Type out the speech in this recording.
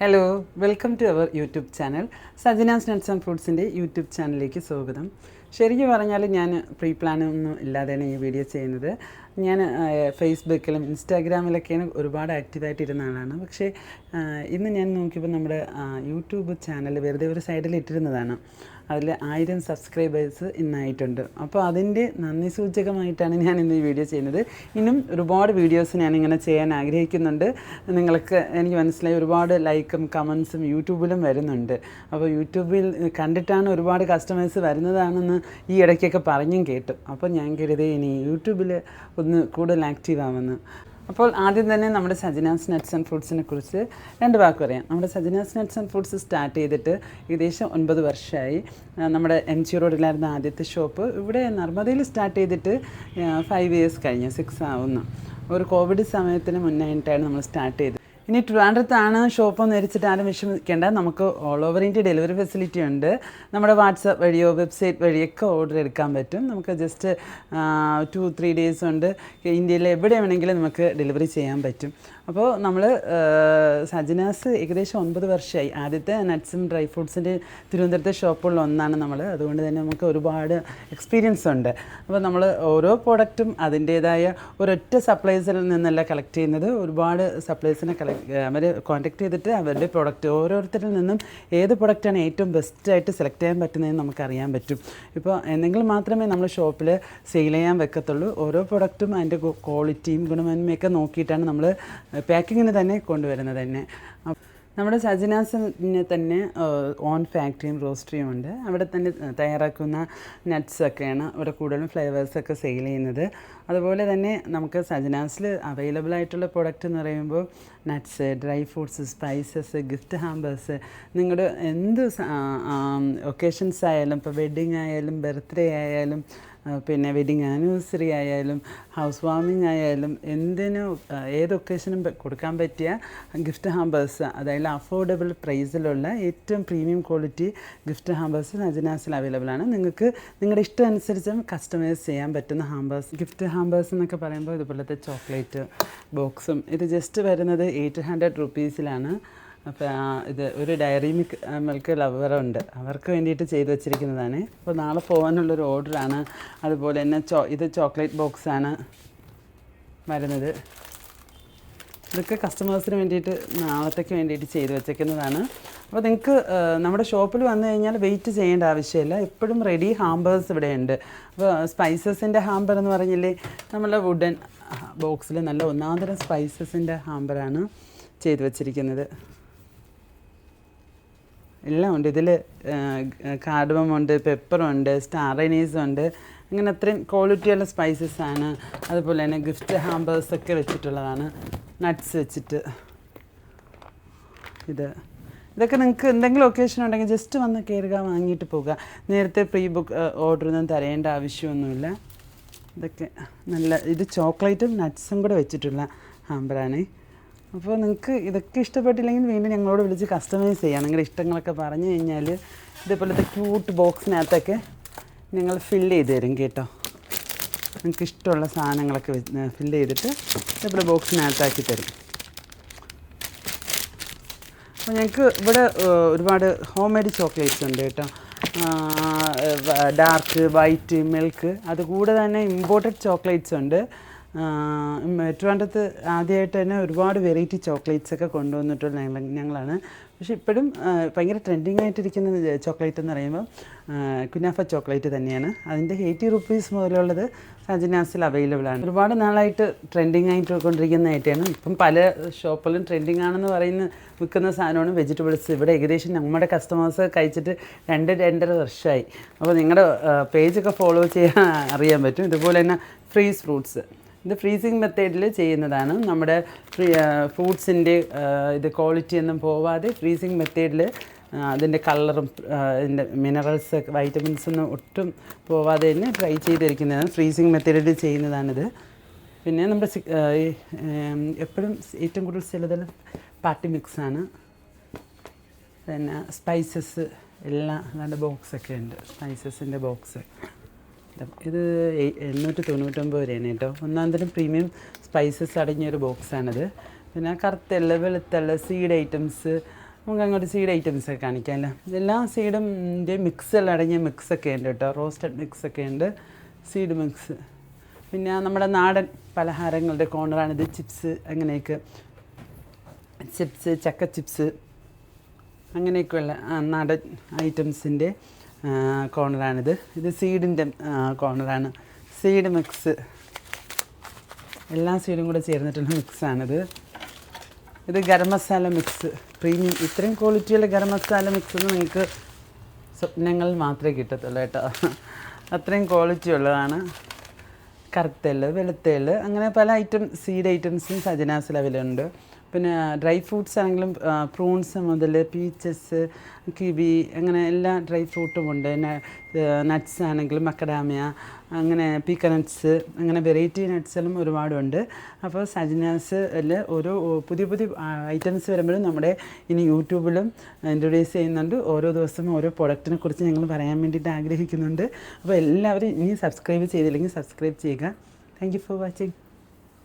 Hello, welcome to our YouTube channel. Sajanas nuts and ഫ്രൂട്ട്സിൻ്റെ YouTube ചാനലിലേക്ക് സ്വാഗതം. ശരിക്കും പറഞ്ഞാൽ ഞാൻ പ്രീ പ്ലാനൊന്നും ഇല്ലാതെയാണ് ഈ വീഡിയോ ചെയ്യുന്നത്. ഞാൻ ഫേസ്ബുക്കിലും ഇൻസ്റ്റാഗ്രാമിലൊക്കെയാണ് ഒരുപാട് ആക്റ്റീവായിട്ടിരുന്ന ആളാണ്. പക്ഷേ ഇന്ന് ഞാൻ നോക്കിയപ്പോൾ നമ്മുടെ യൂട്യൂബ് ചാനൽ വെറുതെ ഒരു സൈഡിൽ ഇട്ടിരുന്നതാണ്. അതിൽ 1000 സബ്സ്ക്രൈബേഴ്സ് ഇന്നായിട്ടുണ്ട്. അപ്പോൾ അതിൻ്റെ നന്ദി സൂചകമായിട്ടാണ് ഞാൻ ഇന്ന് ഈ വീഡിയോ ചെയ്യുന്നത്. ഇന്നും ഒരുപാട് വീഡിയോസ് ഞാനിങ്ങനെ ചെയ്യാൻ ആഗ്രഹിക്കുന്നുണ്ട്. നിങ്ങൾക്ക് എനിക്ക് മനസ്സിലായി ഒരുപാട് ലൈക്കും കമൻസും യൂട്യൂബിലും വരുന്നുണ്ട്. അപ്പോൾ യൂട്യൂബിൽ കണ്ടിട്ടാണ് ഒരുപാട് കസ്റ്റമേഴ്സ് വരുന്നതാണെന്ന് ഈ ഇടയ്ക്കൊക്കെ പറഞ്ഞും കേട്ടു. അപ്പോൾ ഞാൻ കരുതി ഇനി യൂട്യൂബിൽ ഒന്ന് കൂടുതൽ ആക്റ്റീവ് ആവുമെന്ന്. അപ്പോൾ ആദ്യം തന്നെ നമ്മുടെ സജനാസ് നട്ട്സ് ആൻഡ് ഫ്രൂട്ട്സിനെ കുറിച്ച് 2 വാക്ക് പറയാം. നമ്മുടെ Sajana's nuts and fruits start ചെയ്തിട്ട് ഏകദേശം 9 വർഷമായി. നമ്മുടെ MG റോഡിലായിരുന്ന ആദ്യത്തെ ഷോപ്പ് ഇവിടെ നർമ്മദയിൽ സ്റ്റാർട്ട് ചെയ്തിട്ട് 5 ഇയേഴ്സ് കഴിഞ്ഞു, 6 ആവുന്നു. ഒരു കോവിഡ് സമയത്തിന് മുന്നായിട്ടാണ് നമ്മൾ സ്റ്റാർട്ട് ചെയ്തത്. ഇനി ട്രിവാൻഡ്രത്താണ് ഷോപ്പൊന്ന് ധരിച്ചിട്ട് ആരും വിഷമിക്കേണ്ട. നമുക്ക് all over India delivery facility ഉണ്ട്. നമ്മുടെ വാട്സപ്പ് വഴിയോ വെബ്സൈറ്റ് വഴിയൊക്കെ ഓർഡർ എടുക്കാൻ പറ്റും. നമുക്ക് ജസ്റ്റ് 2-3 ഡേയ്സ് കൊണ്ട് ഇന്ത്യയിൽ എവിടെ വേണമെങ്കിലും നമുക്ക് ഡെലിവറി ചെയ്യാൻ പറ്റും. അപ്പോൾ നമ്മൾ സജനാസ് ഏകദേശം 9 വർഷമായി. ആദ്യത്തെ നട്ട്സും ഡ്രൈ ഫ്രൂട്ട്സിൻ്റെ തിരുവനന്തപുരത്തെ ഷോപ്പുകളിൽ ഒന്നാണ് നമ്മൾ. അതുകൊണ്ട് തന്നെ നമുക്ക് ഒരുപാട് എക്സ്പീരിയൻസ് ഉണ്ട്. അപ്പോൾ നമ്മൾ ഓരോ പ്രോഡക്റ്റും അതിൻ്റേതായ ഒരൊറ്റ സപ്ലൈസിൽ നിന്നല്ല കളക്ട് ചെയ്യുന്നത്. ഒരുപാട് സപ്ലൈസിനെ അവർ കോൺടാക്ട് ചെയ്തിട്ട് അവരുടെ പ്രോഡക്റ്റ് ഓരോരുത്തരിൽ നിന്നും ഏത് പ്രൊഡക്റ്റാണ് ഏറ്റവും ബെസ്റ്റായിട്ട് സെലക്ട് ചെയ്യാൻ പറ്റുന്നതെന്ന് നമുക്കറിയാൻ പറ്റും. ഇപ്പോൾ എന്തെങ്കിലും മാത്രമേ നമ്മൾ ഷോപ്പിൽ സെയിൽ ചെയ്യാൻ വെക്കത്തുള്ളൂ. ഓരോ പ്രൊഡക്റ്റും അതിൻ്റെ ക്വാളിറ്റിയും ഗുണമേന്മയൊക്കെ നോക്കിയിട്ടാണ് നമ്മൾ പാക്കിങ്ങിന് തന്നെ കൊണ്ടുവരുന്നത് തന്നെ. നമ്മുടെ സജനാസിന് തന്നെ ഓൺ ഫാക്ടറിയും റോസ്റ്ററിയും ഉണ്ട്. അവിടെ തന്നെ തയ്യാറാക്കുന്ന നട്ട്സൊക്കെയാണ് ഇവിടെ കൂടുതലും ഫ്ലേവേഴ്സൊക്കെ സെയിൽ ചെയ്യുന്നത്. അതുപോലെ തന്നെ നമുക്ക് സജനാസിൽ അവൈലബിൾ ആയിട്ടുള്ള പ്രൊഡക്റ്റ് എന്ന് പറയുമ്പോൾ nuts, dry fruits, spices, gift hampers, നിങ്ങളുടെ എന്ത് ഒക്കേഷൻസ് ആയാലും, ഇപ്പോൾ വെഡ്ഡിങ് ആയാലും, ബർത്ത്ഡേ ആയാലും, പിന്നെ വെഡിങ് ആനിവേഴ്സറി ആയാലും, ഹൗസ് വാമിങ് ആയാലും, എന്തിനും ഏത് ഒക്കേഷനും കൊടുക്കാൻ പറ്റിയ ഗിഫ്റ്റ് ഹാമ്പേഴ്സ്, അതായത് അഫോർഡബിൾ പ്രൈസിലുള്ള ഏറ്റവും പ്രീമിയം ക്വാളിറ്റി ഗിഫ്റ്റ് ഹാമ്പേഴ്സ് സജനാസിൽ അവൈലബിൾ ആണ്. നിങ്ങൾക്ക് നിങ്ങളുടെ ഇഷ്ടം അനുസരിച്ച് കസ്റ്റമൈസ് ചെയ്യാൻ പറ്റുന്ന ഹാമ്പേഴ്സ്. ഗിഫ്റ്റ് ഹാമ്പേഴ്സ് എന്നൊക്കെ പറയുമ്പോൾ ഇതുപോലത്തെ ചോക്ലേറ്റ് ബോക്സും ഇത് ജസ്റ്റ് വരുന്നത് 800 റുപ്പീസിലാണ്. അപ്പോൾ ഇത് ഒരു ഡയറി മിൽക്ക് ലവറുണ്ട്, അവർക്ക് വേണ്ടിയിട്ട് ചെയ്തു വെച്ചിരിക്കുന്നതാണ്. അപ്പോൾ നാളെ പോകാനുള്ളൊരു ഓർഡറാണ്. അതുപോലെ തന്നെ ഇത് ചോക്ലേറ്റ് ബോക്സാണ് വരുന്നത്. ഇതൊക്കെ കസ്റ്റമേഴ്സിന് വേണ്ടിയിട്ട് നാളത്തേക്ക് വേണ്ടിയിട്ട് ചെയ്തു വെച്ചേക്കുന്നതാണ്. അപ്പോൾ നിങ്ങൾക്ക് നമ്മുടെ ഷോപ്പിൽ വന്നു കഴിഞ്ഞാൽ വെയിറ്റ് ചെയ്യേണ്ട ആവശ്യമില്ല. എപ്പോഴും റെഡി ഹാമ്പേഴ്സ് ഇവിടെ ഉണ്ട്. അപ്പോൾ സ്പൈസസിൻ്റെ ഹാമ്പർ എന്ന് പറഞ്ഞില്ലേ, നമ്മളുടെ വുഡൻ ബോക്സിൽ നല്ല ഒന്നാന്തരം സ്പൈസസിൻ്റെ ഹാമ്പറാണ് ചെയ്തു വച്ചിരിക്കുന്നത്. എല്ലാം ഉണ്ട് ഇതിൽ. കാർഡമമുണ്ട്, പെപ്പറുണ്ട്, സ്റ്റാർ അനീസുണ്ട്, അങ്ങനെ അത്രയും ക്വാളിറ്റിയുള്ള സ്പൈസസാണ്. അതുപോലെ തന്നെ ഗിഫ്റ്റ് ഹാമ്പേഴ്സൊക്കെ വെച്ചിട്ടുള്ളതാണ്, നട്ട്സ് വെച്ചിട്ട്. ഇതൊക്കെ നിങ്ങൾക്ക് എന്തെങ്കിലും ഒക്കേഷൻ ഉണ്ടെങ്കിൽ ജസ്റ്റ് വന്ന് കയറുക, വാങ്ങിയിട്ട് പോകുക. നേരത്തെ പ്രീ ബുക്ക് ഓർഡറൊന്നും തരേണ്ട ആവശ്യമൊന്നുമില്ല. ഇതൊക്കെ നല്ല ഇത് ചോക്ലേറ്റും നട്ട്സും കൂടെ വെച്ചിട്ടുള്ള ഹാമ്പറാണ്. അപ്പോൾ നിങ്ങൾക്ക് ഇതൊക്കെ ഇഷ്ടപ്പെട്ടില്ലെങ്കിൽ വീണ്ടും ഞങ്ങളോട് വിളിച്ച് കസ്റ്റമൈസ് ചെയ്യാം. നിങ്ങളുടെ ഇഷ്ടങ്ങളൊക്കെ പറഞ്ഞു കഴിഞ്ഞാൽ ഇതേപോലത്തെ ക്യൂട്ട് ബോക്സിനകത്തൊക്കെ ഞങ്ങൾ ഫില്ല് ചെയ്ത് തരും കേട്ടോ. നിങ്ങൾക്ക് ഇഷ്ടമുള്ള സാധനങ്ങളൊക്കെ ഫില്ല് ചെയ്തിട്ട് ഇതേപോലെ ബോക്സിനകത്താക്കി തരും. അപ്പോൾ ഞങ്ങൾക്ക് ഇവിടെ ഒരുപാട് ഹോം മെയ്ഡ് ചോക്ലേറ്റ്സ് ഉണ്ട് കേട്ടോ. ഡാർക്ക്, വൈറ്റ്, മിൽക്ക്, അതുകൂടെ തന്നെ ഇമ്പോർട്ടഡ് ചോക്ലേറ്റ്സ് ഉണ്ട്. ട്രിവാൻഡ്രത്ത് ആദ്യമായിട്ട് തന്നെ ഒരുപാട് വെറൈറ്റി ചോക്ലേറ്റ്സൊക്കെ കൊണ്ടുവന്നിട്ടുള്ള ഞങ്ങളാണ്. പക്ഷേ ഇപ്പോഴും ഭയങ്കര ട്രെൻഡിങ് ആയിട്ടിരിക്കുന്ന ചോക്ലേറ്റ് എന്ന് പറയുമ്പോൾ കുനാഫ ചോക്ലേറ്റ് തന്നെയാണ്. അതിൻ്റെ 80 റുപ്പീസ് മുതലുള്ളത് സജനാസിൽ അവൈലബിൾ ആണ്. ഒരുപാട് നാളായിട്ട് ട്രെൻഡിങ് ആയിട്ട് കൊണ്ടിരിക്കുന്നതായിട്ടാണ്. ഇപ്പം പല ഷോപ്പിലും ട്രെൻഡിങ് ആണെന്ന് വിൽക്കുന്ന സാധനമാണ് വെജിറ്റബിൾസ്. ഇവിടെ ഏകദേശം നമ്മുടെ കസ്റ്റമേഴ്സ് കഴിച്ചിട്ട് 2-2.5 വർഷമായി. അപ്പോൾ നിങ്ങളുടെ പേജൊക്കെ ഫോളോ ചെയ്യാൻ അറിയാൻ പറ്റും. ഇതുപോലെ തന്നെ ഫ്രീസ് ഫ്രൂട്ട്സ്, ഇത് ഫ്രീസിങ് മെത്തേഡിൽ ചെയ്യുന്നതാണ്. നമ്മുടെ ഫ്രൂട്ട്സിൻ്റെ ഇത് ക്വാളിറ്റി ഒന്നും പോവാതെ ഫ്രീസിങ് മെത്തേഡിൽ അതിൻ്റെ കളറും അതിൻ്റെ മിനറൽസ്, വൈറ്റമിൻസ് ഒന്നും ഒട്ടും പോവാതെ തന്നെ ട്രൈ ചെയ്തിരിക്കുന്നതാണ്. ഫ്രീസിങ് മെത്തേഡിൽ ചെയ്യുന്നതാണിത്. പിന്നെ നമ്മുടെ എപ്പോഴും ഏറ്റവും കൂടുതൽ ചിലതിൽ പാർട്ടി മിക്സാണ്. പിന്നെ സ്പൈസസ് എല്ലാം നല്ല ബോക്സൊക്കെ ഉണ്ട്. സ്പൈസസിൻ്റെ ബോക്സ് ഇത് 899 രൂപയാണ് കേട്ടോ. ഒന്നാന്തരം പ്രീമിയം സ്പൈസസ് അടങ്ങിയൊരു ബോക്സാണിത്. പിന്നെ കറുത്തുള്ള, വെളുത്തുള്ള, സീഡ് ഐറ്റംസ്, നമുക്ക് അങ്ങോട്ട് സീഡ് ഐറ്റംസൊക്കെ കാണിക്കാമല്ലോ. എല്ലാ സീഡിൻ്റെ മിക്സെല്ലാം അടങ്ങിയ മിക്സൊക്കെ ഉണ്ട് കേട്ടോ. റോസ്റ്റഡ് മിക്സൊക്കെ ഉണ്ട്, സീഡ് മിക്സ്. പിന്നെ നമ്മുടെ നാടൻ പലഹാരങ്ങളുടെ കോർണറാണിത്. ചിപ്സ്, അങ്ങനെയൊക്കെ ചിപ്സ്, ചക്ക ചിപ്സ്, അങ്ങനെയൊക്കെയുള്ള നാടൻ ഐറ്റംസിൻ്റെ കോർണറാണിത്. ഇത് സീഡിൻ്റെ കോർണറാണ്. സീഡ് മിക്സ്, എല്ലാ സീഡും കൂടെ ചേർന്നിട്ടുള്ള മിക്സാണിത്. ഇത് ഗരം മസാല മിക്സ്, പ്രീമിയം. ഇത്രയും ക്വാളിറ്റിയുള്ള ഗരം മസാല മിക്സ് ഒന്നും നിങ്ങൾക്ക് സ്വപ്നങ്ങളിൽ മാത്രമേ കിട്ടത്തുള്ളൂ കേട്ടോ. അത്രയും ക്വാളിറ്റി ഉള്ളതാണ്. കറുത്തേല്, വെളുത്തേല്, അങ്ങനെ പല സീഡ് ഐറ്റംസും സജനാസ് ലെവലുണ്ട്. പിന്നെ ഡ്രൈ ഫ്രൂട്ട്സ് ആണെങ്കിലും പ്രൂൺസ് മുതൽ പീച്ചസ്, കിവി, അങ്ങനെ എല്ലാ ഡ്രൈ ഫ്രൂട്ടും ഉണ്ട്. നട്ട്സ് ആണെങ്കിലും മക്കഡാമിയ, അങ്ങനെ പീക്ക നട്ട്സ്, അങ്ങനെ വെറൈറ്റി നട്ട്സുകളും ഒരുപാടുണ്ട്. അപ്പോൾ സജനാസിൽ ഓരോ പുതിയ പുതിയ ഐറ്റംസ് വരുമ്പോഴും നമ്മുടെ ഇനി യൂട്യൂബിലും ഇൻട്രൊഡ്യൂസ് ചെയ്യുന്നുണ്ട്. ഓരോ ദിവസവും ഓരോ പ്രൊഡക്റ്റിനെ കുറിച്ച് ഞങ്ങൾ പറയാൻ വേണ്ടിയിട്ട് ആഗ്രഹിക്കുന്നുണ്ട്. അപ്പോൾ എല്ലാവരും ഇനി സബ്സ്ക്രൈബ് ചെയ്തില്ലെങ്കിൽ സബ്സ്ക്രൈബ് ചെയ്യുക. Thank you for watching.